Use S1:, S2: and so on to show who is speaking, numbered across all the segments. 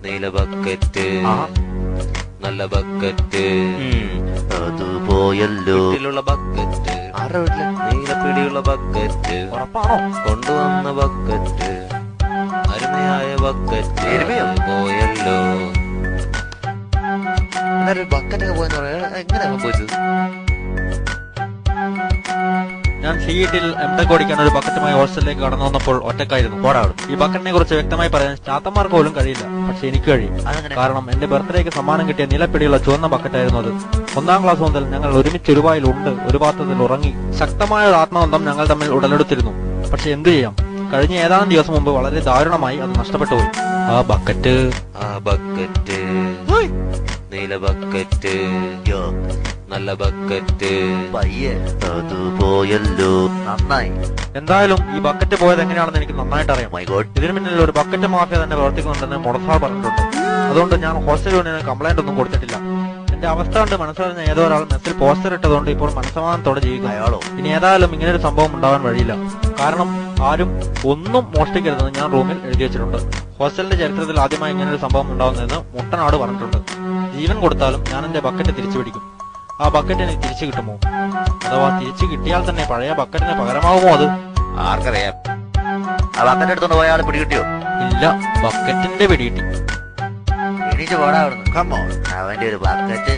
S1: നീല ബക്കറ്റ് നല്ല ബക്കറ്റ്
S2: അത് പോയല്ലോ.
S1: വീട്ടിലുള്ള ബക്കറ്റ് നീലപ്പിടിയുള്ള ബക്കറ്റ് കൊണ്ടുവന്ന ബക്കറ്റ് അരുമയായ ബക്കറ്റ് പോയല്ലോ.
S2: ബക്കറ്റൊക്കെ പോയെന്ന് പറയാ, എങ്ങനെ സംഭവിച്ചത്?
S3: ഞാൻ ഷീറ്റിൽ എംടെക് ഓടിക്കാൻ ഒരു ബക്കറ്റുമായി ഹോസ്റ്റലിലേക്ക് കടന്നു വന്നപ്പോൾ ഒറ്റക്കായിരുന്നു. ഈ ബക്കറ്റിനെ കുറിച്ച് വ്യക്തമായി പറയാൻ ചാത്തന്മാർക്ക് പോലും കഴിയില്ല, പക്ഷെ എനിക്ക് കഴിയും. കാരണം എന്റെ ബർത്ത്ഡേക്ക് സമ്മാനം കിട്ടിയ നിലപ്പിടിയുള്ള ചുവന്ന ബക്കറ്റായിരുന്നു അത്. 1ാം ക്ലാസ് മുതൽ ഞങ്ങൾ ഒരുമിച്ച് ഒരു വായിലുണ്ട്, ഒരു പാത്രത്തിൽ ഉറങ്ങി. ശക്തമായ ഒരു ആത്മബന്ധം ഞങ്ങൾ തമ്മിൽ ഉടലെടുത്തിരുന്നു. പക്ഷെ എന്തു ചെയ്യാം, കഴിഞ്ഞ ഏതാനും ദിവസം മുമ്പ് വളരെ ദാരുണമായി അത് നഷ്ടപ്പെട്ടു പോയി. ആ ബക്കറ്റ്
S1: നീല ബക്കറ്റ് നല്ല ബക്കറ്റ്
S2: അത് പോയല്ലോ. നന്നായി.
S3: എന്തായാലും ഈ ബക്കറ്റ് പോയത് എങ്ങനെയാണെന്ന് എനിക്ക് നന്നായിട്ട് അറിയാം. ഇതിനു പിന്നിൽ ഒരു ബക്കറ്റ് മാഫിയ തന്നെ പ്രവർത്തിക്കുന്നുണ്ടെന്ന് മുടസാർ പറഞ്ഞിട്ടുണ്ട്. അതുകൊണ്ട് ഞാൻ ഹോസ്റ്റൽ യൂണിയന് കംപ്ലൈന്റ് ഒന്നും കൊടുത്തിട്ടില്ല. എന്റെ അവസ്ഥ കൊണ്ട് മനസ്സറിഞ്ഞ ഏതോ ഒരാൾ മെസ്സിൽ പോസ്റ്റർ ഇട്ടതുകൊണ്ട് ഇപ്പോൾ മനസ്സമാധാനത്തോടെ ജീവിക്കുന്നു. ഇനി ഏതായാലും ഇങ്ങനൊരു സംഭവം ഉണ്ടാവാൻ വഴിയില്ല. കാരണം ആരും ഒന്നും മോഷ്ടിക്കരുതെന്ന് ഞാൻ റൂമിൽ എഴുതി വെച്ചിട്ടുണ്ട്. ഹോസ്റ്റലിന്റെ ചരിത്രത്തിൽ ആദ്യമായി ഇങ്ങനൊരു സംഭവം ഉണ്ടാവുന്നതെന്ന് മുട്ടനാട് പറഞ്ഞിട്ടുണ്ട്. ജീവൻ കൊടുത്താലും ഞാൻ എന്റെ ബക്കറ്റ് തിരിച്ചു പിടിക്കും. ആ ബക്കറ്റ് എനിക്ക് തിരിച്ചു കിട്ടുമോ? അഥവാ തിരിച്ചു കിട്ടിയാൽ തന്നെ പഴയ ബക്കറ്റിന് പകരമാകുമോ? അത്
S2: ആർക്കറിയാം. ആ ബക്കറ്റ് എടുത്തോണ്ട് പോയ ആള് പിടികിട്ടിയോ?
S3: ഇല്ല, ബക്കറ്റിന്റെ പിടികിട്ടി.
S2: എണീച്ച് പോടാ അവിടുന്ന്. കമ്മോ, അവന്റെ ഒരു ബക്കറ്റ്.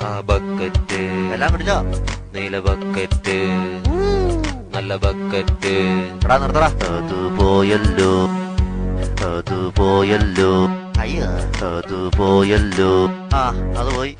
S1: ആ ബക്കറ്റ്
S2: എല്ലാം പിടിച്ചോ?
S1: നീല ബക്കറ്റ് നല്ല ബക്കറ്റ്
S2: എടാ നിർത്തടാ. അത് പോയല്ലോ. അത് പോയല്ലോ. അയ്യോ, അത് പോയല്ലോ. അത് പോയി.